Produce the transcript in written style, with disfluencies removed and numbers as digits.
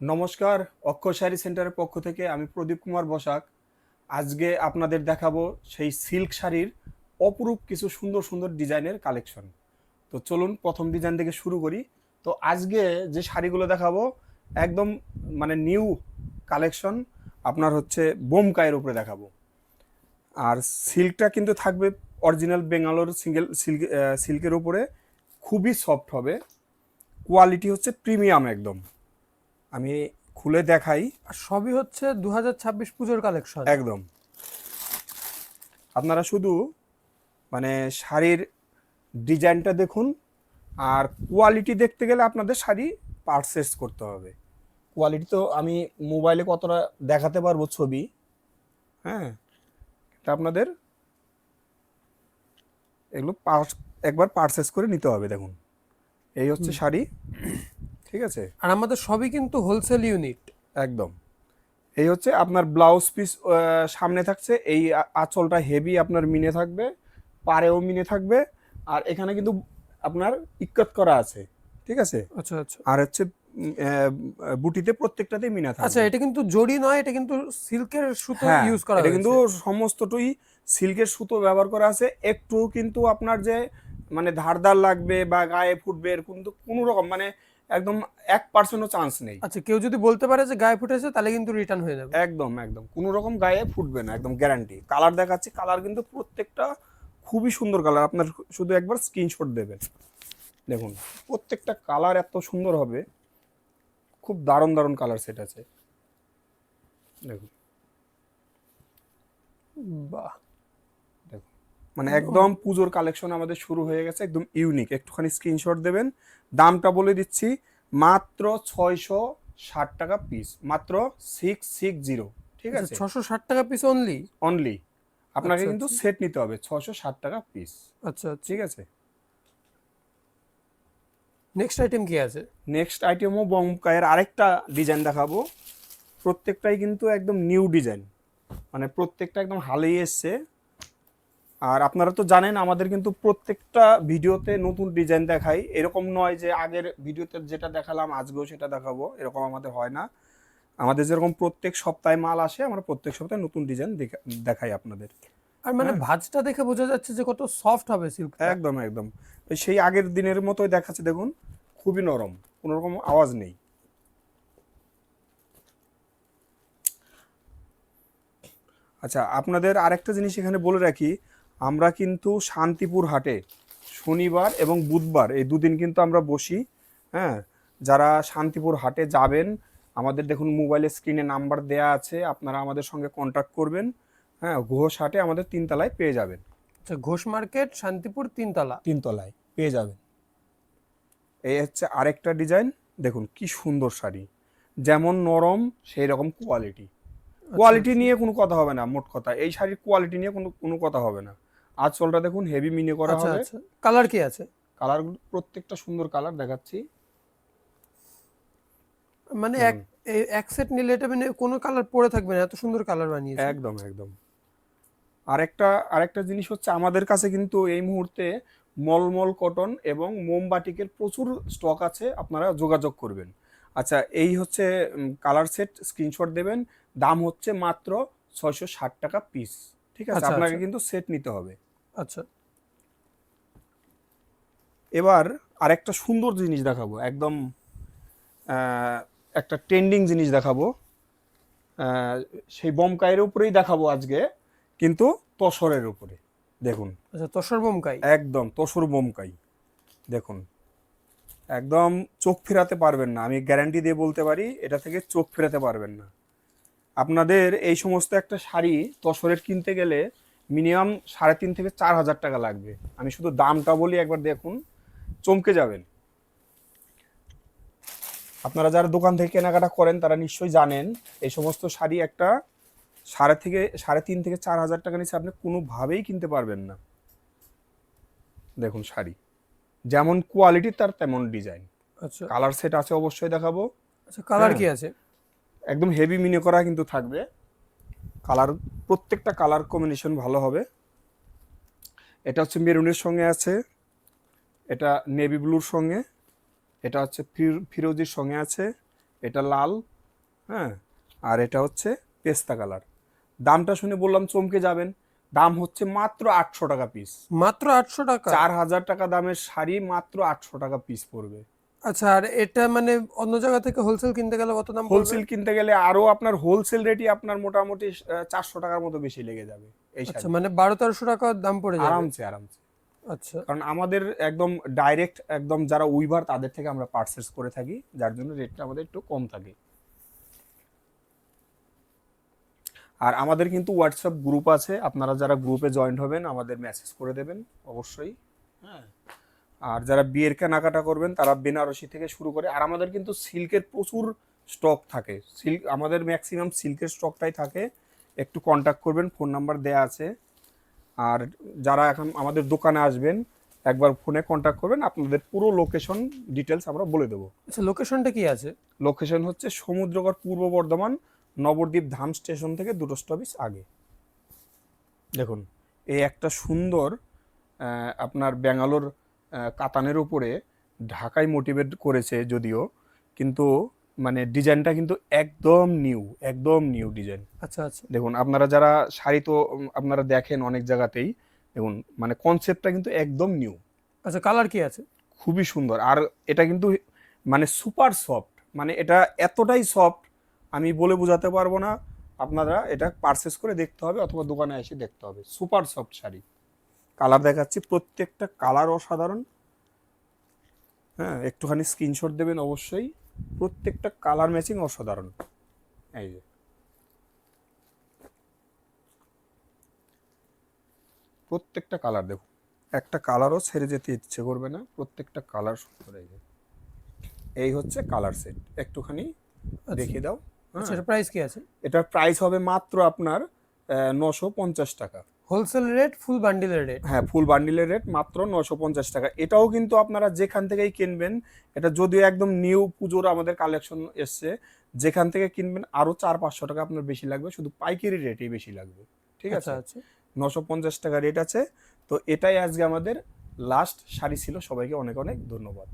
নমস্কার, অক্ষয় শাড়ি সেন্টারের পক্ষ থেকে আমি প্রদীপ কুমার বসাক। আজকে আপনাদের দেখাবো সেই সিল্ক শাড়ির অপরূপ কিছু সুন্দর সুন্দর ডিজাইনের কালেকশন। তো চলুন প্রথম ডিজাইন থেকে শুরু করি। তো আজকে যে শাড়িগুলো দেখাবো একদম মানে নিউ কালেকশন, আপনার হচ্ছে বোমকাইয়ের উপরে দেখাবো। আর সিল্কটা কিন্তু থাকবে অরিজিনাল বেঙ্গালোর সিল্কের উপরে, খুবই সফট হবে, কোয়ালিটি হচ্ছে প্রিমিয়াম একদম। আমি খুলে দেখাই। আর সবই হচ্ছে 2026 পুজোর কালেকশন। একদম আপনারা শুধু মানে শাড়ির ডিজাইনটা দেখুন, আর কোয়ালিটি দেখতে গেলে আপনাদের শাড়ি পারচেস করতে হবে। কোয়ালিটি তো আমি মোবাইলে কতটা দেখাতে পারবো ছবি, হ্যাঁ, এটা আপনাদের এগুলো একবার পারচেস করে নিতে হবে। দেখুন এই হচ্ছে শাড়ি, ঠিক আছে। আর আমাদের সবই কিন্তু হোলসেল ইউনিট। একদম এই হচ্ছে আপনার ব্লাউজ পিস, সামনে থাকছে এই আঁচলটা হেভি আপনার মিনে থাকবে, পাড়েও মিনে থাকবে, আর এখানে কিন্তু আপনার ইক্কত করা আছে, ঠিক আছে। আচ্ছা আচ্ছা আর হচ্ছে বুটিতে প্রত্যেকটাতেই মিনা আচ্ছা, থাকবে। এটা কিন্তু জড়ি নয়, এটা কিন্তু সিল্কের সুতো হ্যাঁ, ইউজ করা এটা কিন্তু হয়েছে। সমস্তটুই সিল্কের সুতো ব্যবহার করা আছে। একটু কিন্তু আপনার যে মানে ধারদার লাগবে বা গায়ে ফুটবে এর কিন্তু কোনো রকম মানে একদম 1%ও চান্স নেই। আচ্ছা, কেউ যদি বলতে পারে যে গায়ে ফুটেছে তাহলে কিন্তু রিটার্ন হয়ে যাবে। একদম একদম কোনো রকম গায়ে ফুটবে না, একদম গ্যারান্টি। কালার দেখাচ্ছি, কালার কিন্তু প্রত্যেকটা খুবই সুন্দর কালার। আপনার শুধু একবার স্ক্রিনশট দেবেন, দেখুন প্রত্যেকটা কালার এত সুন্দর হবে, খুব দারুণ দারুণ কালার সেট আছে। দেখুন বাহ, দেখুন মানে একদম পুজোর কালেকশন আমাদের শুরু হয়ে গেছে, একদম ইউনিক। একটুখানি স্ক্রিনশট দেবেন। দামটা বলে দিচ্ছি, মাত্র 660 টাকা পিস, মাত্র 660, ঠিক আচ্ছা, আছে। 660 টাকা পিস অনলি? অনলি আপনাকে আচ্ছা কিন্তু আচ্ছা সেট নিতে হবে 660 টাকা পিস, আচ্ছা আচ্ছা। ঠিক আছে। নেক্সট আইটেম কি আছে? নেক্সট আইটেমও বমকায়ের আরেকটা ডিজাইন দেখাবো। প্রত্যেকটাই কিন্তু একদম নিউ ডিজাইন, মানে প্রত্যেকটা একদম হালেই এসছে। আর আপনারা তো জানেন আমাদের কিন্তু প্রত্যেকটা ভিডিওতে নতুন ডিজাইন দেখাই, এরকম নয় যে আগের ভিডিওতে যেটা দেখালাম আজকেও সেটা দেখাবো, এরকম আমাদের হয় না। আমাদের যেরকম প্রত্যেক সপ্তাহে মাল আসে, আমরা প্রত্যেক সপ্তাহে নতুন ডিজাইন দেখাই আপনাদের। আর মানে হ্যাঁ, ভাঁজটা দেখে বোঝা যাচ্ছে যে কত সফট হবে সিল্কটা। একদম একদম ওই সেই আগের দিনের মতোই দেখাচ্ছে, দেখুন খুবই নরম, কোনো রকম আওয়াজ নেই। আচ্ছা, আপনাদের আরেকটা জিনিস এখানে বলে রাখি, আমরা কিন্তু শান্তিপুর হাটে শনিবার এবং বুধবার এই দুদিন কিন্তু আমরা বসি। হ্যাঁ, যারা শান্তিপুর হাটে যাবেন, আমাদের দেখুন মোবাইলের স্ক্রিনে নাম্বার দেয়া আছে, আপনারা আমাদের সঙ্গে কন্ট্যাক্ট করবেন। হ্যাঁ, ঘোষ হাটে আমাদের 3 তলায় পেয়ে যাবেন। আচ্ছা, ঘোষ মার্কেট, শান্তিপুর, 3 তলা। 3 তলায় পেয়ে যাবেন। এই হচ্ছে আরেকটা ডিজাইন, দেখুন কি সুন্দর শাড়ি, যেমন নরম সেই রকম কোয়ালিটি। আচ্ছা কোয়ালিটি আচ্ছা নিয়ে কোনো কথা হবে না, মোট কথা এই শাড়ির কোয়ালিটি নিয়ে কোনো কোনো কথা হবে না। আঁচলটা দেখুন হেভি মিনে করা আচ্ছা হবে। আচ্ছা, কালার কি আছে? কালারগুলো প্রত্যেকটা সুন্দর কালার দেখাচ্ছি, মানে দেখুন এক সেট নিলে এটা মানে কোনো কালার পরে থাকবে না, এত সুন্দর কালার বানিয়েছে। একদম একদম। আরেকটা আরেকটা জিনিস হচ্ছে আমাদের কাছে কিন্তু এই মুহূর্তে মলমল কটন এবং মোমবাটিকের প্রচুর স্টক আছে, আপনারা যোগাযোগ করবেন। আচ্ছা, এই হচ্ছে কালার সেট, স্ক্রিনশট দেবেন। দাম হচ্ছে মাত্র 660 টাকা পিস, ঠিক আছে। আচ্ছা আপনাকে আচ্ছা কিন্তু সেট নিতে হবে। আচ্ছা। এবার আরেকটা সুন্দর জিনিস দেখাবো, একদম একটা ট্রেন্ডিং জিনিস দেখাবো। আহ, সেই বমকাইয়ের উপরেই দেখাবো আজকে, কিন্তু তসরের উপরে। দেখুন আচ্ছা, তসর বোমকাই। একদম তসর বমকাই, দেখুন একদম চোখ ফেরাতে পারবেন না, আমি গ্যারান্টি দিয়ে বলতে পারি, এটা থেকে চোখ ফেরাতে পারবেন না। আপনাদের এই সমস্ত একটা শাড়ি তসরের কিনতে গেলে মিনিমাম 3,500 থেকে 4,000 টাকা লাগবে। আমি শুধু দামটা বলি, একবার দেখুন, চমকে যাবেন। আপনারা যারা দোকান থেকে কেনাকাটা করেন তারা নিশ্চয়ই জানেন, এই সমস্ত শাড়ি একটা 3,500 থেকে 4,000 টাকা নিচে আপনি কোনোভাবেই কিনতে পারবেন না। দেখুন শাড়ি যেমন কোয়ালিটি তার তেমন ডিজাইন। আচ্ছা কালার সেট আছে, অবশ্যই দেখাবো। আচ্ছা, কালার হ্যাঁ, কি আছে? একদম হেভি মিনে করা কিন্তু থাকবে। কালার প্রত্যেকটা কালার কম্বিনেশন ভালো হবে। এটা হচ্ছে মেরুনের সঙ্গে আছে, এটা নেভি ব্লুর সঙ্গে, এটা হচ্ছে ফিরোজির সঙ্গে আছে, এটা লাল, হ্যাঁ, আর এটা হচ্ছে পেস্তা কালার। দামটা শুনে বললাম চমকে যাবেন, দাম হচ্ছে মাত্র 800 টাকা পিস। মাত্র 800 টাকা? 4000 টাকা দামের শাড়ি মাত্র 800 টাকা পিস পড়বে। আচ্ছা, আর এটা মানে অন্য জায়গা থেকে হোলসেল কিনতে গেলে কত দাম পড়বে? হোলসেল কিনতে গেলে আরো আপনার হোলসেল রেটই আপনার মোটামুটি 400 টাকার মতো বেশি লেগে যাবে এই আচ্ছা, শাড়ি। মানে 1200-1300 টাকা দাম পড়ে যাবে? আরামসে আরামসে। আচ্ছা কারণ আমাদের একদম ডাইরেক্ট একদম যারা উইভার তাদের থেকে আমরা পারচেস করে থাকি, যার জন্য রেটটা আমাদের একটু কম থাকে। আর আমাদের কিন্তু হোয়াটসঅ্যাপ গ্রুপ আছে, আপনারা যারা গ্রুপে জয়েন হবেন আমাদের মেসেজ করে দেবেন অবশ্যই। হ্যাঁ, আর যারা বিয়ের কেনাকাটা করবেন তারা বেনারসি থেকে শুরু করে, আর আমাদের কিন্তু সিল্কের প্রচুর স্টক থাকে, সিল্ক আমাদের ম্যাক্সিমাম সিল্কের স্টকটাই থাকে। একটু কন্ট্যাক্ট করবেন, ফোন নাম্বার দেয়া আছে। আর যারা এখন আমাদের দোকানে আসবেন একবার ফোনে কন্ট্যাক্ট করবেন, আপনাদের পুরো লোকেশন ডিটেলস আমরা বলে দেবো। আচ্ছা, লোকেশনটা কি আছে? লোকেশন হচ্ছে সমুদ্রগড়, পূর্ব বর্ধমান, নবদ্বীপ ধাম স্টেশন থেকে 2টো স্টপেজ আগে। দেখুন, এই একটা সুন্দর আপনার ব্যাঙ্গালোর কাতানের উপরে ঢাকাই মোটিভেট করেছে যদিও, কিন্তু মানে ডিজাইনটা কিন্তু একদম নিউ, একদম নিউ ডিজাইন। আচ্ছা আচ্ছা। দেখুন, আপনারা যারা শাড়ি তো আপনারা দেখেন অনেক জায়গাতেই, দেখুন মানে কনসেপ্টটা কিন্তু একদম নিউ। আচ্ছা, কালার কি আছে? খুবই সুন্দর। আর এটা কিন্তু মানে সুপার সফট, মানে এটা এতটাই সফট আমি বলে বোঝাতে পারবো না। আপনারা এটা পারচেস করে দেখতে হবে অথবা দোকানে এসে দেখতে হবে। Super soft sari. কালার দেখাচ্ছি, প্রত্যেকটা কালার অসাধারণ। হ্যাঁ, একটুখানি স্ক্রিনশট দেবেন অবশ্যই। প্রত্যেকটা কালার ম্যাচিং অসাধারণ। এই যে প্রত্যেকটা কালার দেখুন, একটা কালারও ছেড়ে যেতে ইচ্ছে করবে না, প্রত্যেকটা কালার সুন্দর। এই যে এই হচ্ছে কালার সেট, একটুখানি দেখিয়ে দাও। আচ্ছা, হ্যাঁ, এর প্রাইস কি আছে? এটার প্রাইস হবে মাত্র আপনার 950 টাকা। হোলসেল রেট, ফুল বান্ডিলের রেট? হ্যাঁ, ফুল বান্ডিলের রেট মাত্র 950 টাকা। এটাও কিন্তু আপনারা যেখান থেকেই কিনবেন, এটা যদিও একদম নিউ পুজোর আমাদের কালেকশন এসছে, যেখান থেকে কিনবেন আরও 400-500 টাকা আপনার বেশি লাগবে, শুধু পাইকারি রেটেই বেশি লাগবে। ঠিক আচ্ছা আছে, আচ্ছা। 950 টাকা রেট আছে। তো এটাই আজকে আমাদের লাস্ট শাড়ি ছিল। সবাইকে অনেক অনেক ধন্যবাদ।